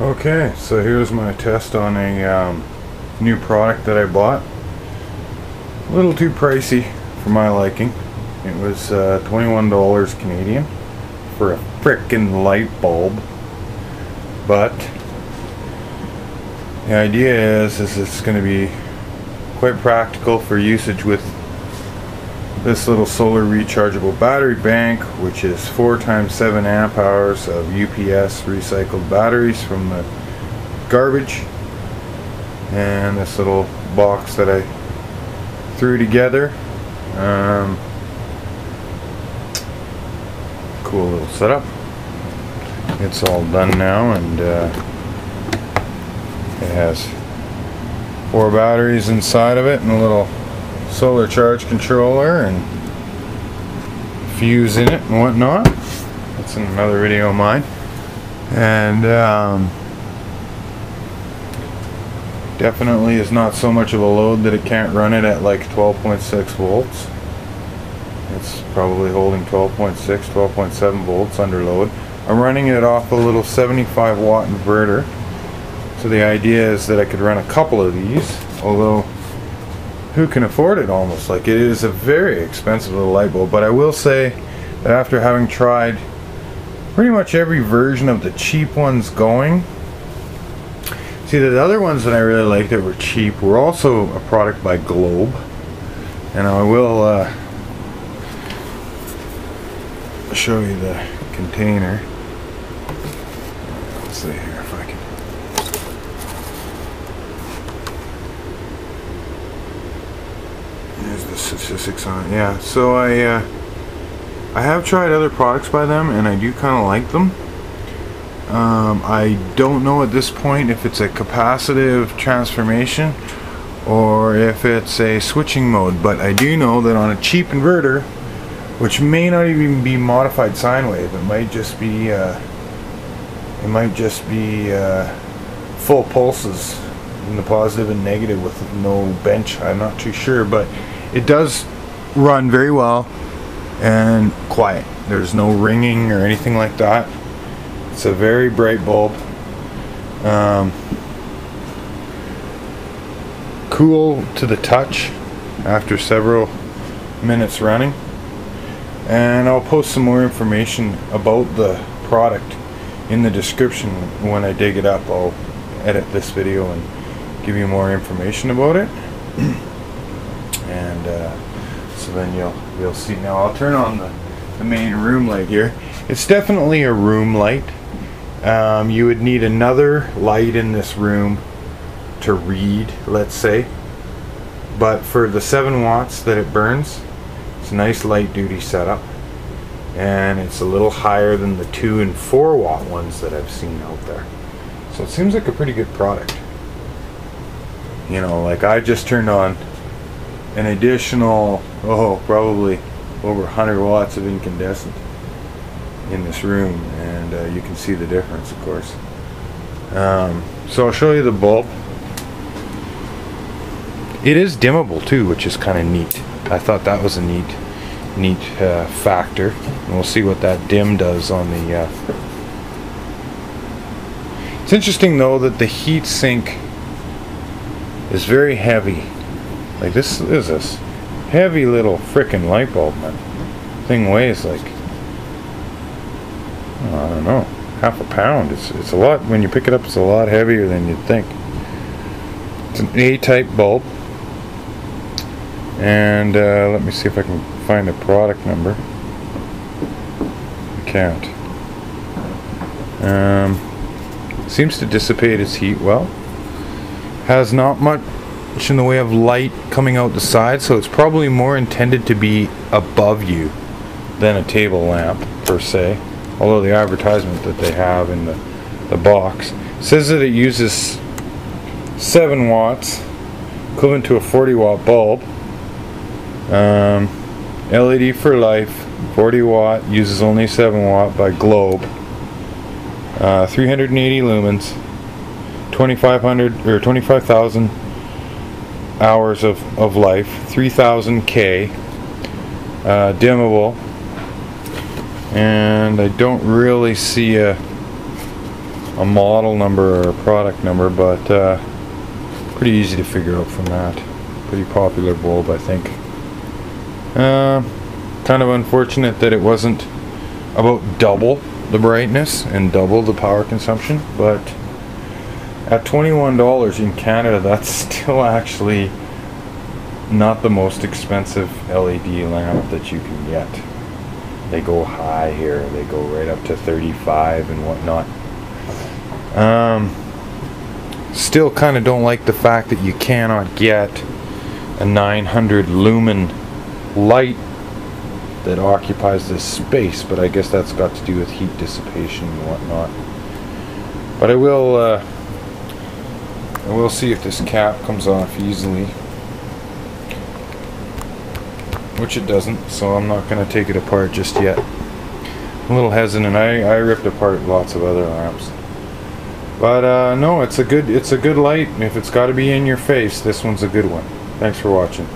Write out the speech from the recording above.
Okay, so here's my test on a new product that I bought. A little too pricey for my liking. It was $21 Canadian for a frickin' light bulb. But the idea is it's going to be quite practical for usage with this little solar rechargeable battery bank, which is 4 times 7 amp hours of UPS recycled batteries from the garbage, and this little box that I threw together. Cool little setup. It's all done now, and it has 4 batteries inside of it and a little solar charge controller and fuse in it and whatnot. That's in another video of mine. And definitely is not so much of a load that it can't run it at like 12.6 volts. It's probably holding 12.6, 12.7 volts under load. I'm running it off a little 75 watt inverter. So the idea is that I could run a couple of these, although who can afford it almost? Like, it is a very expensive little light bulb. But I will say that after having tried pretty much every version of the cheap ones going, see, the other ones that I really liked that were cheap were also a product by Globe, and I will show you the container. Let's see here if I can. There's the statistics on it. Yeah, so I have tried other products by them, and I do kind of like them. I don't know at this point if it's a capacitive transformation or if it's a switching mode, but I do know that on a cheap inverter, which may not even be modified sine wave, it might just be full pulses in the positive and negative with no bench. I'm not too sure, but it does run very well and quiet. There's no ringing or anything like that. It's a very bright bulb. Cool to the touch after several minutes running. And I'll post some more information about the product in the description when I dig it up. I'll edit this video and give you more information about it. And so then you'll see. Now I'll turn on the main room light here. It's definitely a room light. You would need another light in this room to read, let's say, but for the 7 watts that it burns, it's a nice light duty setup, and it's a little higher than the 2 and 4 watt ones that I've seen out there. So it seems like a pretty good product. You know, like, I just turned on an additional, probably over 100 watts of incandescent in this room, and you can see the difference, of course. So I'll show you the bulb. It is dimmable too, which is kind of neat. I thought that was a neat factor, and we'll see what that dim does on the It's interesting though that the heat sink is very heavy. Like, this is this heavy little frickin' light bulb, man. Thing weighs like, I don't know, half a pound. It's a lot. When you pick it up, it's a lot heavier than you'd think. It's an A-type bulb, and let me see if I can find the product number. I can't. Seems to dissipate its heat well. Has not much in the way of light coming out the side, so it's probably more intended to be above you than a table lamp per se. Although the advertisement that they have in the box says that it uses 7 watts, equivalent to a 40 watt bulb. LED for Life, 40 watt, uses only 7 watt by Globe. 380 lumens, 25,000 hours of life, 3000 K, dimmable. And I don't really see a a model number or a product number, but pretty easy to figure out from that. Pretty popular bulb, I think. Kind of unfortunate that it wasn't about double the brightness and double the power consumption, but at $21 in Canada, that's still actually not the most expensive LED lamp that you can get. They go high here, they go right up to 35 and whatnot. Still kind of don't like the fact that you cannot get a 900 lumen light that occupies this space, but I guess that's got to do with heat dissipation and whatnot. But I will see if this cap comes off easily, which it doesn't, so I'm not going to take it apart just yet. I'm a little hesitant. I ripped apart lots of other lamps, but no, it's a good light. If it's got to be in your face, this one's a good one. Thanks for watching.